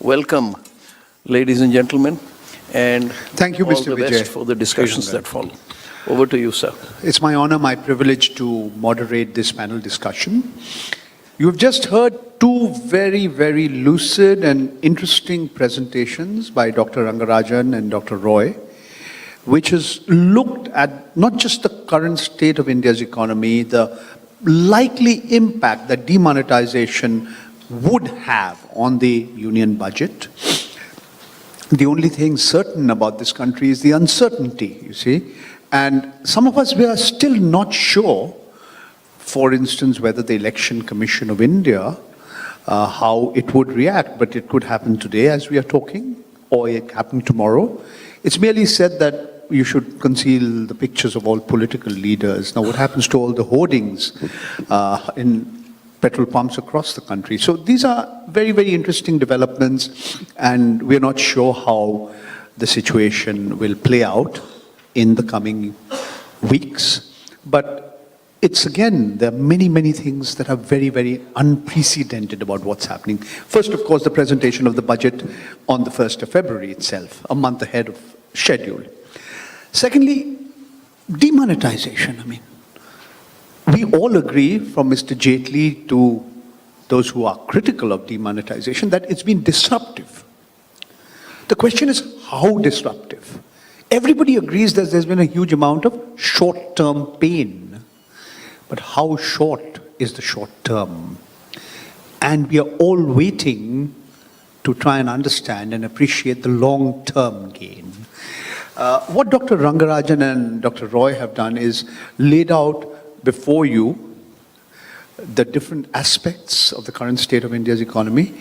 Welcome, ladies and gentlemen, and thank you, Mr. all the Vijay, best for the discussions that follow. Over to you, sir. It's my honor, my privilege to moderate this panel discussion. You've just heard two very, very lucid and interesting presentations by Dr. Rangarajan and Dr. Roy, which has looked at not just the current state of India's economy, the likely impact that demonetization would have on the union budget. The only thing certain about this country is the uncertainty, you see. And some of us, we are still not sure, for instance, whether the Election Commission of India, how it would react. But it could happen today as we are talking, or it happen tomorrow. It's merely said that you should conceal the pictures of all political leaders. Now, what happens to all the hoardings in petrol pumps across the country? So these are very, very interesting developments, and we're not sure how the situation will play out in the coming weeks. But it's again, there are many, many things that are very, very unprecedented about what's happening. First, of course, the presentation of the budget on the 1st of February itself, a month ahead of schedule. Secondly, demonetization. I mean, we all agree, from Mr. Jaitley to those who are critical of demonetization, that it's been disruptive. The question is, how disruptive? Everybody agrees that there's been a huge amount of short-term pain. But how short is the short term? And we are all waiting to try and understand and appreciate the long-term gain. What Dr. Rangarajan and Dr. Roy have done is laid out before you the different aspects of the current state of India's economy.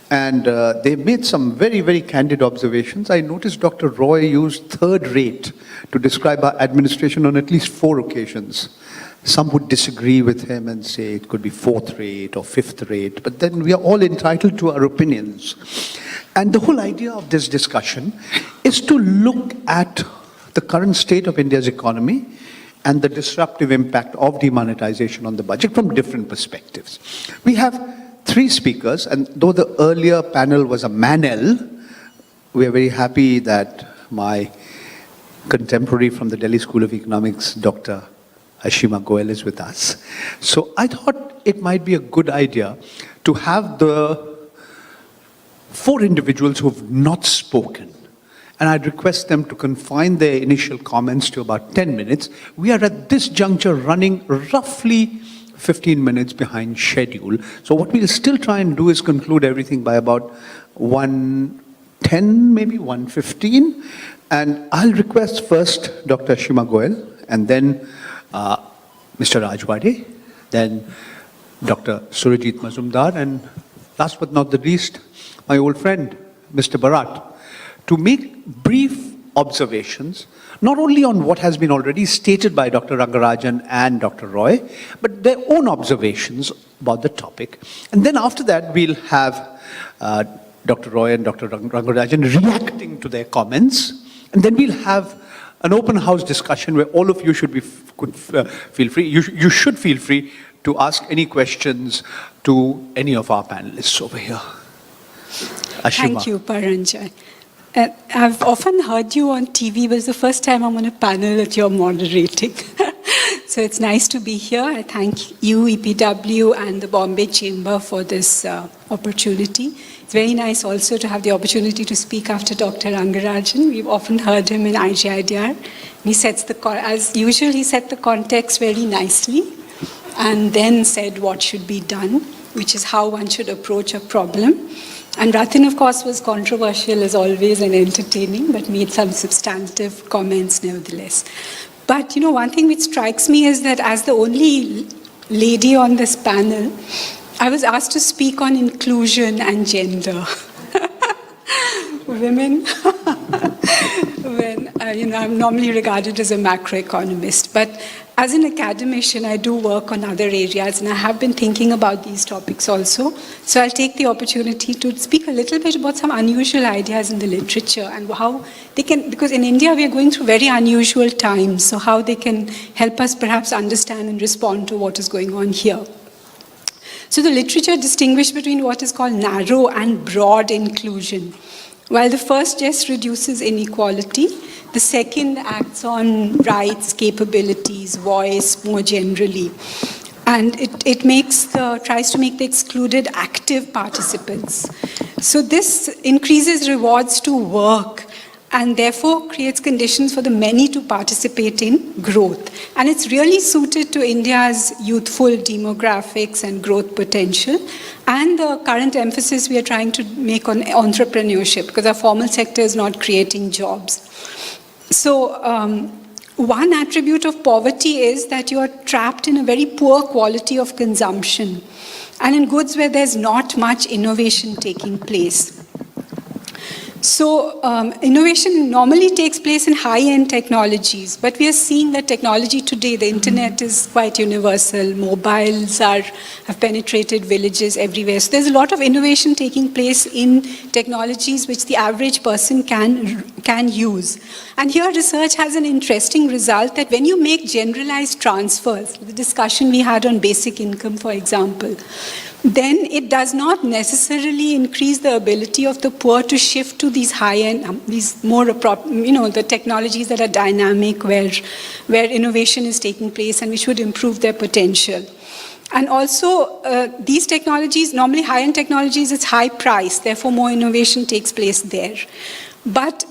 And they've made some very, very candid observations. I noticed Dr. Roy used third rate to describe our administration on at least 4 occasions. Some would disagree with him and say it could be 4th rate or 5th rate, but then we are all entitled to our opinions. And the whole idea of this discussion is to look at the current state of India's economy and the disruptive impact of demonetization on the budget from different perspectives. We have 3 speakers, and though the earlier panel was a manel, we are very happy that my contemporary from the Delhi School of Economics, Dr. Ashima Goel, is with us. So I thought it might be a good idea to have the 4 individuals who have not spoken, and I'd request them to confine their initial comments to about 10 minutes. We are at this juncture running roughly 15 minutes behind schedule. So what we'll still try and do is conclude everything by about 1:10, maybe 1:15. And I'll request first Dr. Ashima Goel, and then Mr. Rajwade, then Dr. Surajit Mazumdar, and last but not the least, my old friend, Mr. Barat, to make brief observations, not only on what has been already stated by Dr. Rangarajan and Dr. Roy, but their own observations about the topic. And then after that, we'll have Dr. Roy and Dr. Rangarajan reacting to their comments, and then we'll have an open house discussion where all of you should feel free. You should feel free to ask any questions to any of our panelists over here. Ashima. Thank you, Paranjay. I've often heard you on TV, but it's the first time I'm on a panel that you're moderating. So it's nice to be here. I thank you, EPW, and the Bombay Chamber for this opportunity. It's very nice also to have the opportunity to speak after Dr. Rangarajan. We've often heard him in IGIDR. He sets as usual, he set the context very nicely and then said what should be done, which is how one should approach a problem. And Ratin, of course, was controversial as always and entertaining, but made some substantive comments nevertheless. But, you know, one thing which strikes me is that as the only lady on this panel, I was asked to speak on inclusion and gender. Women, when, I'm normally regarded as a macroeconomist, but as an academician, I do work on other areas, and I have been thinking about these topics also. So I'll take the opportunity to speak a little bit about some unusual ideas in the literature and how they can, because in India we are going through very unusual times, so how they can help us perhaps understand and respond to what is going on here. So the literature distinguishes between what is called narrow and broad inclusion. While the first just reduces inequality, the second acts on rights, capabilities, voice more generally. And it tries to make the excluded active participants. So this increases rewards to work and therefore creates conditions for the many to participate in growth. And it's really suited to India's youthful demographics and growth potential and the current emphasis we are trying to make on entrepreneurship because our formal sector is not creating jobs. So one attribute of poverty is that you are trapped in a very poor quality of consumption and in goods where there's not much innovation taking place. So innovation normally takes place in high-end technologies, but we are seeing that technology today, the internet is quite universal, mobiles have penetrated villages everywhere. So there's a lot of innovation taking place in technologies which the average person can use. And here research has an interesting result that when you make generalized transfers, the discussion we had on basic income, for example, then it does not necessarily increase the ability of the poor to shift to these high-end, these more, the technologies that are dynamic, where innovation is taking place and which would improve their potential. And also, these technologies, normally high-end technologies, it's high price, therefore more innovation takes place there. But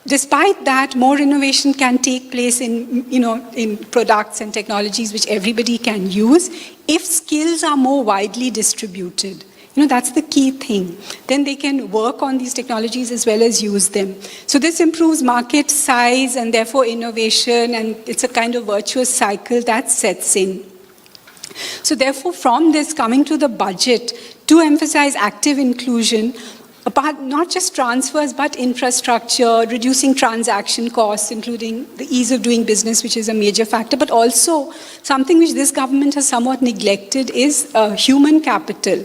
despite that, more innovation can take place in products and technologies which everybody can use if skills are more widely distributed. That's the key thing. Then they can work on these technologies as well as use them. So this improves market size and therefore innovation, and it's a kind of virtuous cycle that sets in. So therefore, from this, coming to the budget, to emphasize active inclusion, apart not just transfers, but infrastructure, reducing transaction costs, including the ease of doing business, which is a major factor, but also something which this government has somewhat neglected is human capital.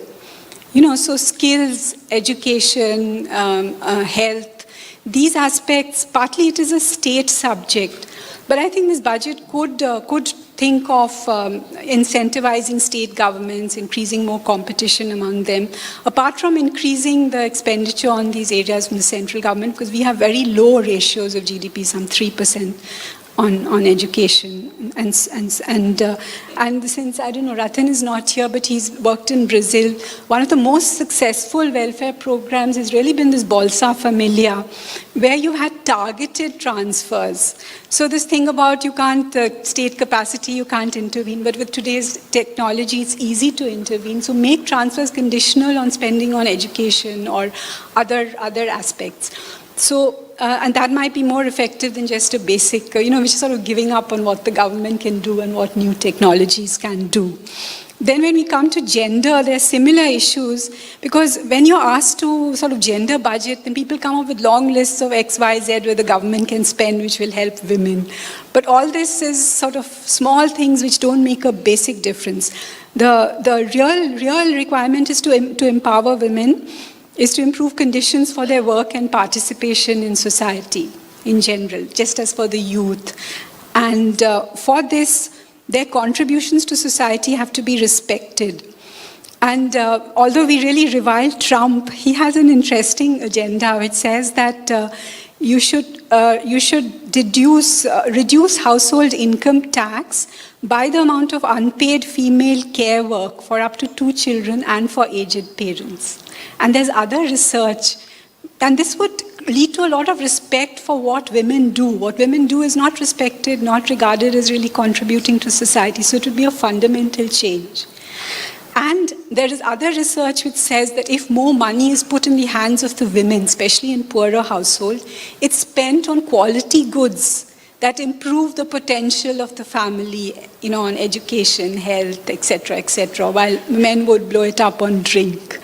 So skills, education, health, these aspects, partly it is a state subject, but I think this budget could think of incentivizing state governments, increasing more competition among them, apart from increasing the expenditure on these areas from the central government, because we have very low ratios of GDP, some 3% on education. And since, I don't know, Ratan is not here, but he's worked in Brazil. One of the most successful welfare programs has really been this Bolsa Familia, where you had targeted transfers. So this thing about you can't, state capacity, you can't intervene, but with today's technology, it's easy to intervene. So make transfers conditional on spending on education or other aspects. So, and that might be more effective than just a basic, which is sort of giving up on what the government can do and what new technologies can do. Then when we come to gender, there are similar issues, because when you're asked to sort of gender budget, then people come up with long lists of X, Y, Z where the government can spend, which will help women. But all this is sort of small things which don't make a basic difference. The real requirement is to empower women, is to improve conditions for their work and participation in society in general, just as for the youth. And for this, their contributions to society have to be respected. And although we really revile Trump, he has an interesting agenda which says that you should reduce household income tax by the amount of unpaid female care work for up to 2 children and for aged parents. And there's other research, and this would lead to a lot of respect for what women do. What women do is not respected, not regarded as really contributing to society, so it would be a fundamental change. And there is other research which says that if more money is put in the hands of the women, especially in poorer households, it's spent on quality goods that improve the potential of the family, on education, health, etc., while men would blow it up on drink.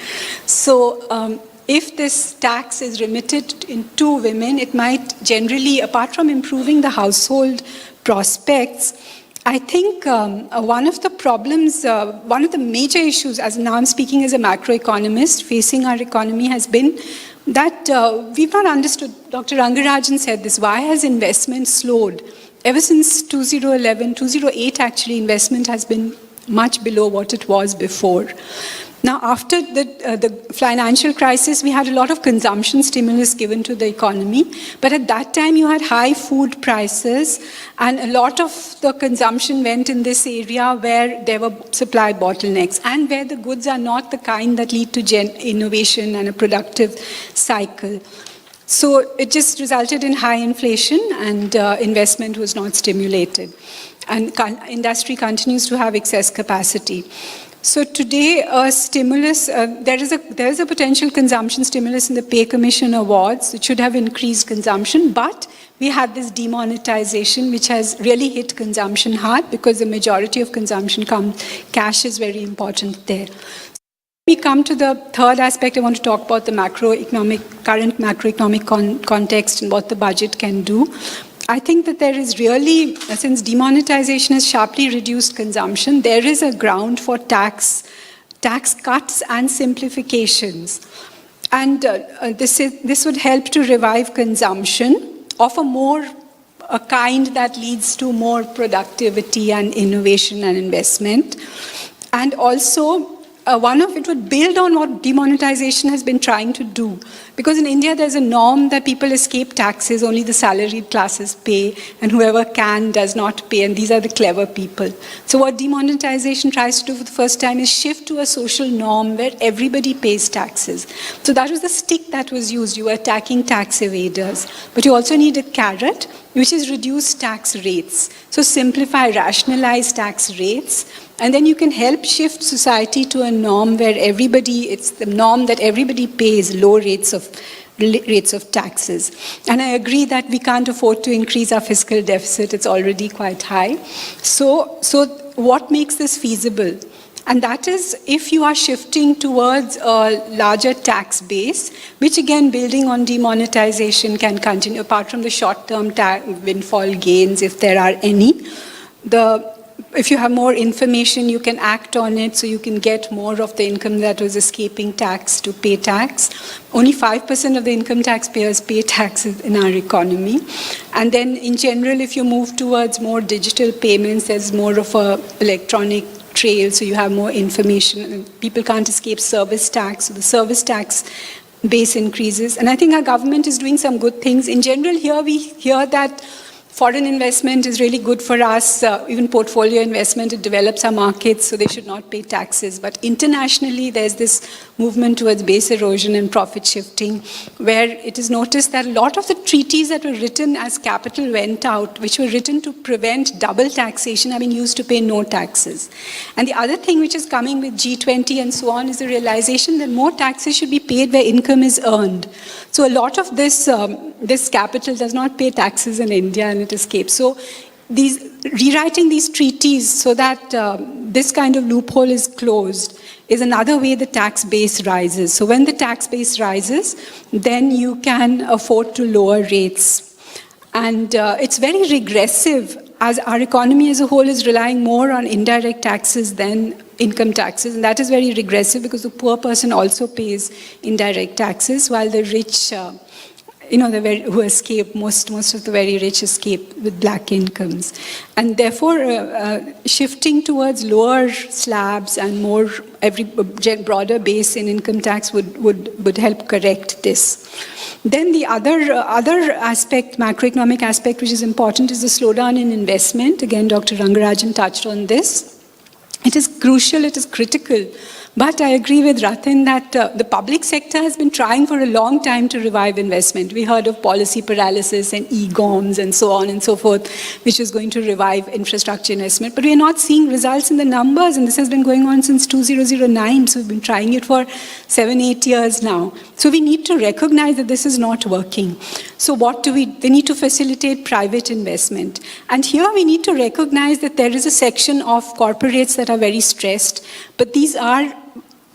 So if this tax is remitted to women, it might generally, apart from improving the household prospects, I think one of the problems, one of the major issues, as now I'm speaking as a macroeconomist, facing our economy has been that we've not understood. Dr. Rangarajan said this, why has investment slowed? Ever since 2011, 2008 actually, investment has been much below what it was before. Now, after the financial crisis, we had a lot of consumption stimulus given to the economy. But at that time, you had high food prices, and a lot of the consumption went in this area where there were supply bottlenecks and where the goods are not the kind that lead to innovation and a productive cycle. So it just resulted in high inflation, and investment was not stimulated. And industry continues to have excess capacity. So today, a stimulus, there is a potential consumption stimulus in the Pay Commission awards. It should have increased consumption, but we had this demonetization, which has really hit consumption hard because the majority of consumption cash is very important there. We come to the third aspect. I want to talk about the current macroeconomic context and what the budget can do. I think that there is really, since demonetization has sharply reduced consumption, there is a ground for tax cuts and simplifications. And this would help to revive consumption of a kind that leads to more productivity and innovation and investment. And also, one of it would build on what demonetization has been trying to do. Because in India, there's a norm that people escape taxes, only the salaried classes pay, and whoever can does not pay, and these are the clever people. So what demonetization tries to do for the first time is shift to a social norm where everybody pays taxes. So that was the stick that was used. You were attacking tax evaders. But you also need a carrot, which is reduce tax rates. So simplify, rationalize tax rates, and then you can help shift society to a norm where it's the norm that everybody pays low rates of taxes. And I agree that we can't afford to increase our fiscal deficit. It's already quite high. So what makes this feasible? And that is if you are shifting towards a larger tax base, which again, building on demonetization can continue, apart from the short-term windfall gains, if there are any. If you have more information, you can act on it, so you can get more of the income that was escaping tax to pay tax. Only 5% of the income taxpayers pay taxes in our economy. And then in general, if you move towards more digital payments, there's more of a electronic trail, so you have more information. People can't escape service tax, so the service tax base increases. And I think our government is doing some good things. In general, here we hear that foreign investment is really good for us, even portfolio investment, it develops our markets, so they should not pay taxes. But internationally, there's this movement towards base erosion and profit shifting, where it is noticed that a lot of the treaties that were written as capital went out, which were written to prevent double taxation, are being used to pay no taxes. And the other thing which is coming with G20 and so on is the realization that more taxes should be paid where income is earned. So a lot of this capital does not pay taxes in India, and it escapes. So rewriting these treaties so that this kind of loophole is closed is another way the tax base rises. So when the tax base rises, then you can afford to lower rates. And it's very regressive, as our economy as a whole is relying more on indirect taxes than income taxes. And that is very regressive because the poor person also pays indirect taxes, while the rich who escape, most of the very rich escape with black incomes. And therefore, shifting towards lower slabs and more broader base in income tax would help correct this. Then the other aspect, macroeconomic aspect, which is important, is the slowdown in investment. Again, Dr. Rangarajan touched on this. It is crucial, it is critical. But I agree with Ratin that the public sector has been trying for a long time to revive investment. We heard of policy paralysis and e-GOMs and so on and so forth, which is going to revive infrastructure investment. But we are not seeing results in the numbers, and this has been going on since 2009. So we've been trying it for 7-8 years now. So we need to recognize that this is not working. So they need to facilitate private investment. And here we need to recognize that there is a section of corporates that are very stressed, but these are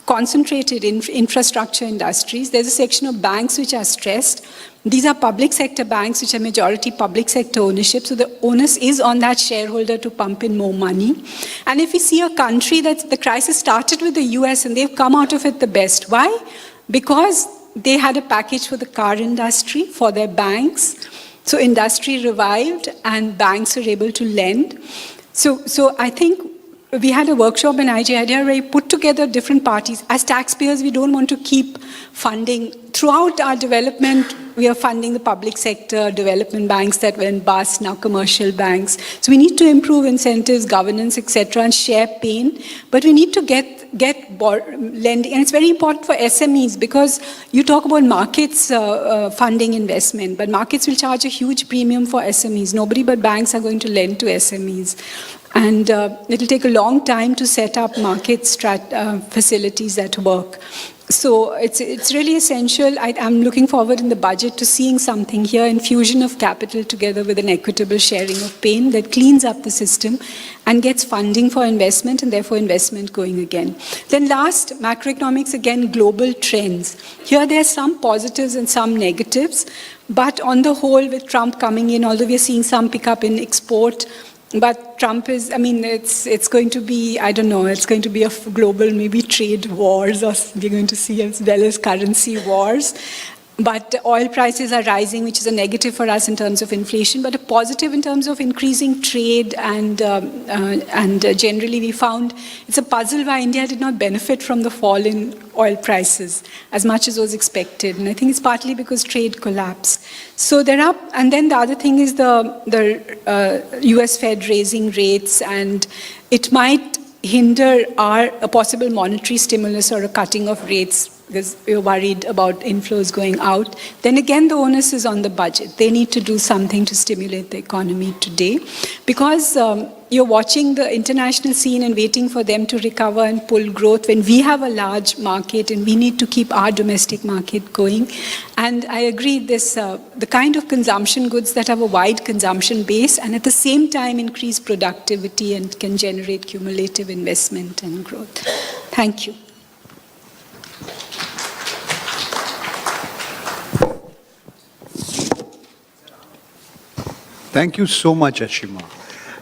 concentrated in infrastructure industries. There's a section of banks which are stressed. These are public sector banks which are majority public sector ownership. So the onus is on that shareholder to pump in more money. And if we see a country that the crisis started with the US and they've come out of it the best. Why? Because they had a package for the car industry, for their banks. So industry revived and banks are able to lend. So I think we had a workshop in IGIDR where we put together different parties. As taxpayers, we don't want to keep funding. Throughout our development, we are funding the public sector, development banks that went bust, now commercial banks. So we need to improve incentives, governance, etc., and share pain. But we need to get lending, and it's very important for SMEs because you talk about markets funding investment, but markets will charge a huge premium for SMEs. Nobody but banks are going to lend to SMEs. And it'll take a long time to set up market facilities that work. So it's really essential. I'm looking forward in the budget to seeing something here, infusion of capital together with an equitable sharing of pain that cleans up the system and gets funding for investment and therefore investment going again. Then last, macroeconomics, again, global trends. Here there are some positives and some negatives, but on the whole with Trump coming in, although we are seeing some pickup in export, but Trump is, I mean, it's going to be, I don't know, it's going to be a global maybe trade wars, or we're going to see as well as currency wars. But oil prices are rising, which is a negative for us in terms of inflation, but a positive in terms of increasing trade and generally we found it's a puzzle why India did not benefit from the fall in oil prices as much as was expected. And I think it's partly because trade collapsed. So there are, and then the other thing is the US Fed raising rates, and it might hinder a possible monetary stimulus or a cutting of rates because we're worried about inflows going out. Then again, the onus is on the budget. They need to do something to stimulate the economy today because you're watching the international scene and waiting for them to recover and pull growth when we have a large market and we need to keep our domestic market going. And I agree, the kind of consumption goods that have a wide consumption base and at the same time increase productivity and can generate cumulative investment and growth. Thank you. Thank you so much, Ashima.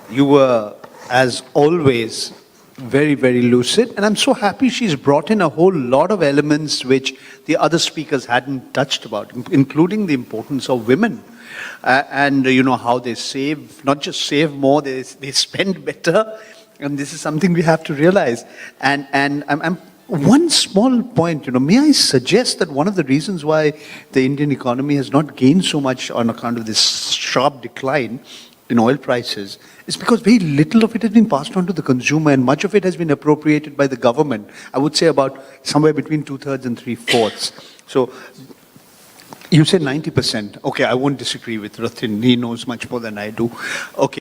You were, as always, very, very lucid. And I'm so happy she's brought in a whole lot of elements which the other speakers hadn't touched about, including the importance of women. And you know how they save, not just save more, they spend better. And this is something we have to realize. And I'm one small point, may I suggest that one of the reasons why the Indian economy has not gained so much on account of this sharp decline in oil prices is because very little of it has been passed on to the consumer and much of it has been appropriated by the government. I would say about somewhere between 2/3 and 3/4. So you say 90%. Okay, I won't disagree with Ratin. He knows much more than I do. Okay.